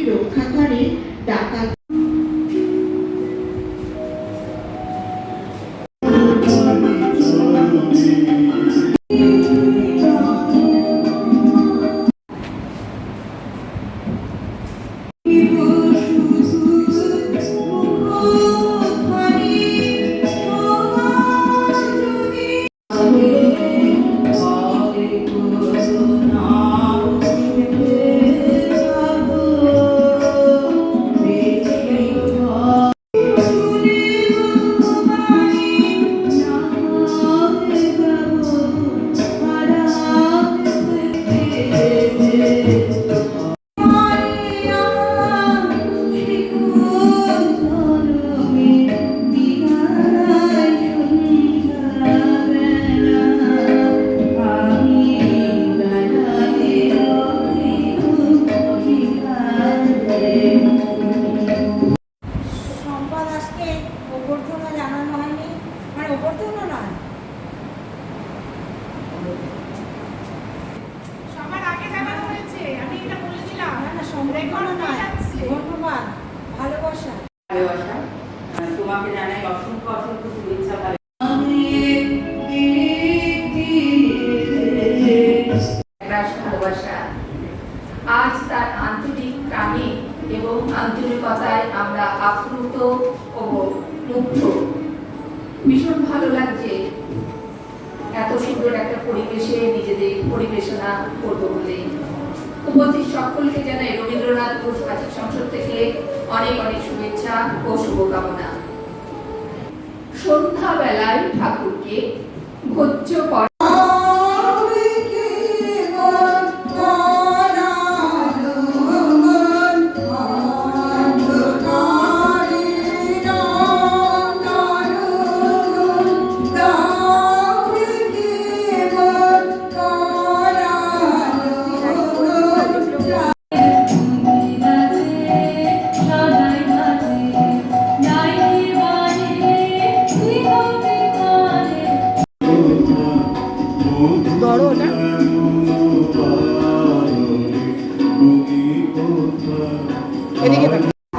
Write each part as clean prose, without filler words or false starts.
রক্ষাকারী ডাকাত তোমাকে জানাই অসংখ্য অসংখ্য শুভেচ্ছা। ভালোবাসা আজ তার আন্তরিক প্রাণে এবং আন্তরিকতায় আমরা আপ্লুত ও মুগ্ধ। ভীষণ ভালো লাগছে এত সুন্দর একটা পরিবেশে নিজেদের পরিবেশনা করবো বলে। উপস্থিত সকলকে জানাই রবীন্দ্রনাথ ঘোষ বাচিক সংসদ থেকে অনেক অনেক শুভেচ্ছা ও শুভকামনা। সন্ধ্যাবেলায় ঠাকুরকে ভোজ্য করা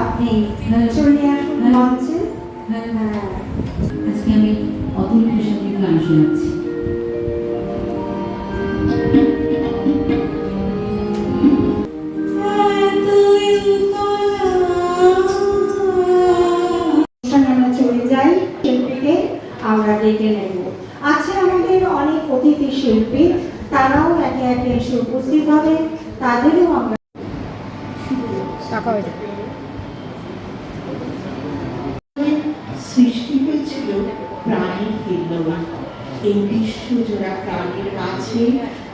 আপনি চলে আসুন মঞ্চে। আজকে আমি অতুল ঘোষালের গান শোনাচ্ছি। আমরা চলে যাই, শিল্পীকে আমরা ডেকে নেব। আছে আমাদের অনেক অতিথি শিল্পী, তারাও একে একে এসে উপস্থিত হবে, তাদেরও আমরা সৃষ্টি হয়েছিল প্রাণীর হিল্লোল। এই বিশ্বজোড়া প্রাণীর মাঝে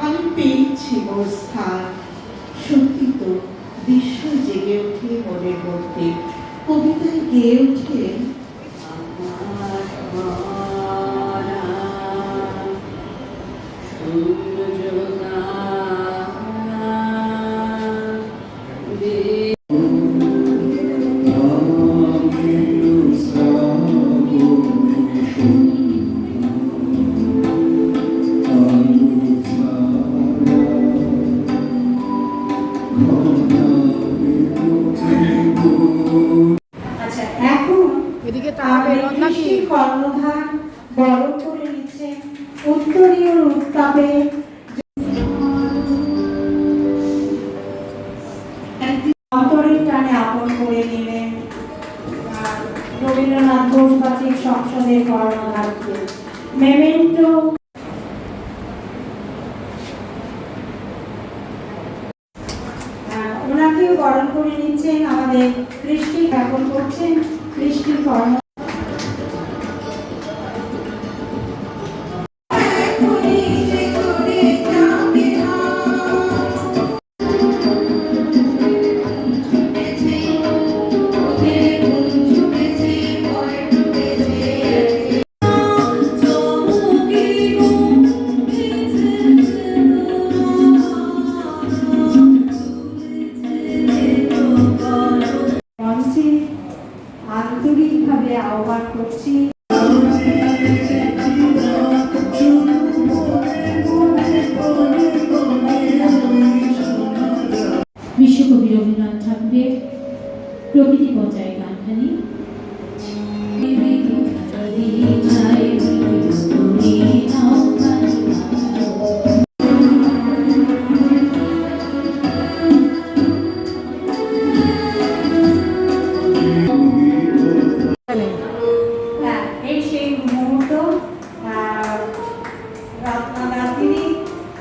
আমি পেয়েছি মোর স্থান। সত্যি তো বিশ্ব জেগে ওঠে মনের মধ্যে, কবিতায় গেয়ে ওঠে কর্ণধার বরণ করে নিচ্ছেন উত্তরীয় উত্তাপে অন্তরের টানে আপন করে নিলেন রবীন্দ্রনাথ ঘোষ বাচিক সংসদের কর্ণধারকে। মেমেন্টো ওনাকেও বরণ করে নিচ্ছেন আমাদের কৃষ্টি জ্ঞাপন করছেন কৃষ্টির কর্ম। আন্তরিকভাবে আহ্বান করছি বিশ্বকবি রবীন্দ্রনাথ ঠাকুরের প্রকৃতি পর্যায়ে গানখানি হ্যাঁ, এই সেই মুহূর্ত রত্না দাসিনী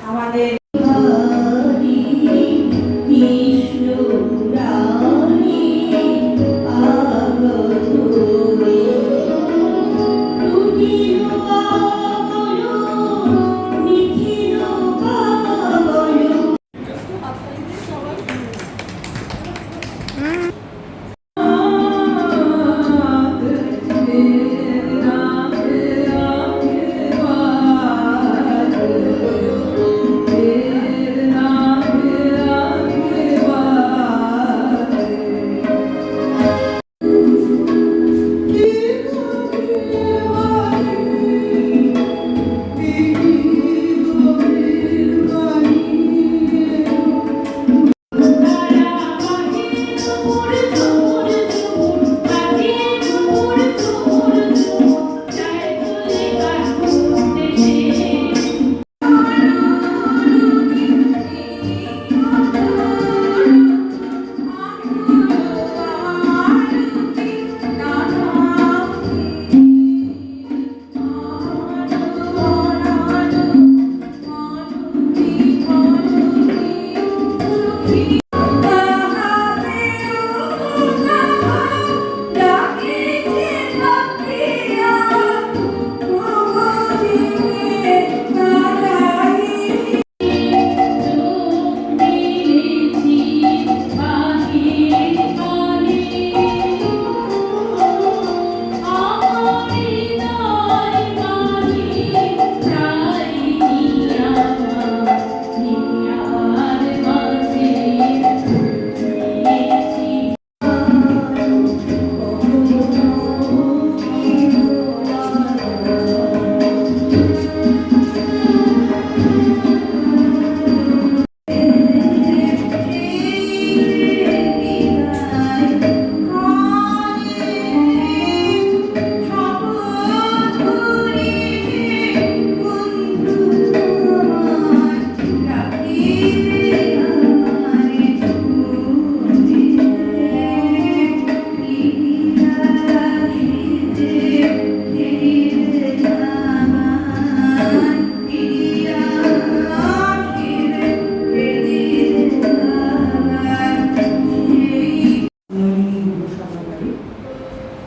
আমাদের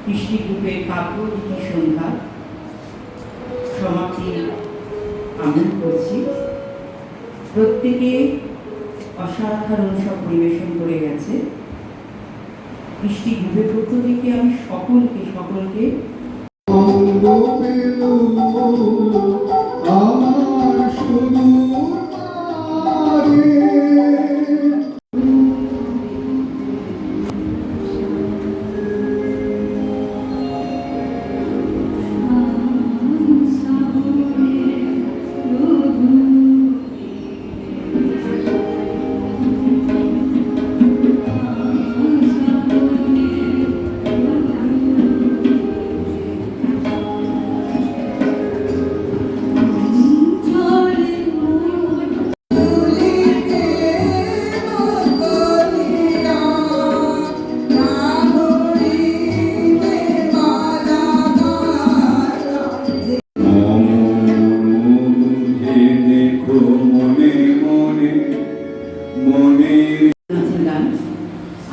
বৃষ্টি গ্রুপের কাব্য গীতি সন্ধ্যা সমাপ্তি আনন্দ করছি। প্রত্যেকে অসাধারণ সব পরিবেশন করে গেছে। বৃষ্টি গ্রুপের পক্ষ থেকে আমি সকলকে আমার শুধু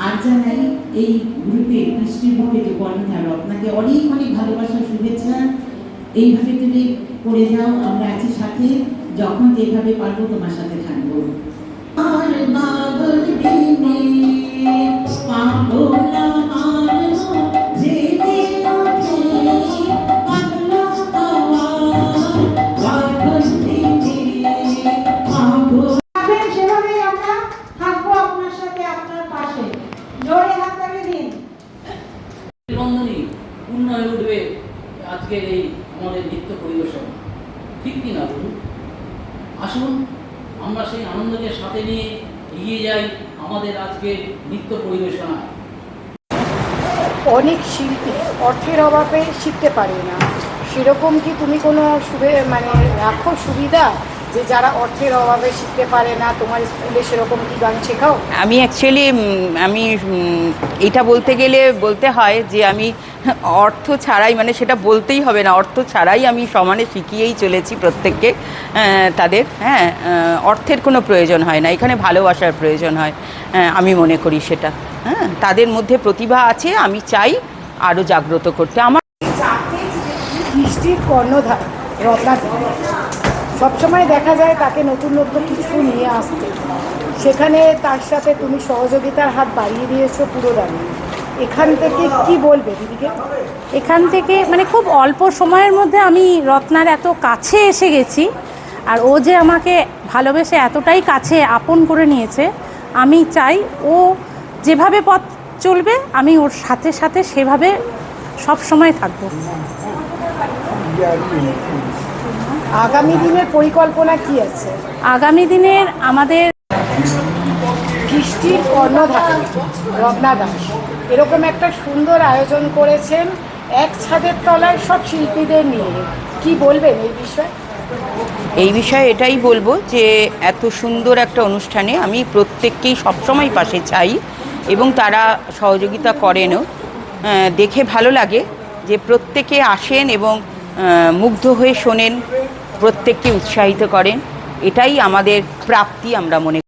আর জানাই এই গ্রুপে বৃষ্টি গ্রুপে যে কর্ণধার রত্নাকে অনেক অনেক ভালোবাসা শুভেচ্ছা। এইভাবে তুমি করে যাও, আমরা আছি সাথে, যখন যেভাবে পারবো তোমার সাথে থাকবো। আর বাবল দিনে পাগলা মারনো জেগে ওঠে পাগলা আওয়াজ বাবল দিনে পাগল। সেভাবেই আমরা থাকবো আপনার সাথে, আপনার পাশে। জোরে হাততালি দিন। বন্ধনী পূর্ণ হয়ে উঠবে আজকের এই আমাদের নৃত্য পরিবেশন, ঠিক কি না বলুন? আসুন আমরা সেই আনন্দকে সাথে নিয়ে এগিয়ে যাই আমাদের আজকের নৃত্য পরিবেশনায়। অনেক শিল্পী অর্থের অভাবে শিখতে পারে না, সেরকম কি তুমি কোনো রাখো সুবিধা যে যারা অর্থের অভাবে শিখতে পারে না, তোমার স্কুলে সেরকম কি গান শেখাও? আমি অ্যাকচুয়ালি এটা বলতে গেলে বলতে হয় যে আমি অর্থ ছাড়াই, মানে সেটা বলতেই হবে না, অর্থ ছাড়াই আমি সমানে শিখিয়েই চলেছি প্রত্যেককে তাদের। হ্যাঁ, অর্থের কোনো প্রয়োজন হয় না, এখানে ভালোবাসার প্রয়োজন হয়, আমি মনে করি সেটা। হ্যাঁ, তাদের মধ্যে প্রতিভা আছে, আমি চাই আরও জাগ্রত করতে। আমার বৃষ্টির কর্ণধার রত্নাকর সবসময় দেখা যায় তাকে নতুন নতুন কিছু নিয়ে আসতে, সেখানে তার সাথে তুমি সহযোগিতার হাত বাড়িয়ে দিয়েছো পুরো দামে। এখান থেকে কি বলবে দিদিকে? এখান থেকে মানে খুব অল্প সময়ের মধ্যে আমি রত্নার এত কাছে এসে গেছি, আর ও যে আমাকে ভালোবেসে এতটাই কাছে আপন করে নিয়েছে, আমি চাই ও যেভাবে পথ চলবে আমি ওর সাথে সাথে সেভাবে সব সময় থাকবো। আগামী দিনের পরিকল্পনা কি আছে? আগামী দিনের আমাদের বৃষ্টির কর্ণধার রত্না দাস এরকম একটা সুন্দর আয়োজন করেছেন এক ছাদের তলায় সব শিল্পীদের নিয়ে, কি বলবেন এই বিষয়ে? এই বিষয়ে এটাই বলবো যে এত সুন্দর একটা অনুষ্ঠানে আমি প্রত্যেককেই সবসময় পাশে চাই এবং তারা সহযোগিতা করেনও। দেখে ভালো লাগে যে প্রত্যেকে আসেন এবং মুগ্ধ হয়ে শোনেন, প্রত্যেককে উৎসাহিত করেন, এটাই আমাদের প্রাপ্তি আমরা মনে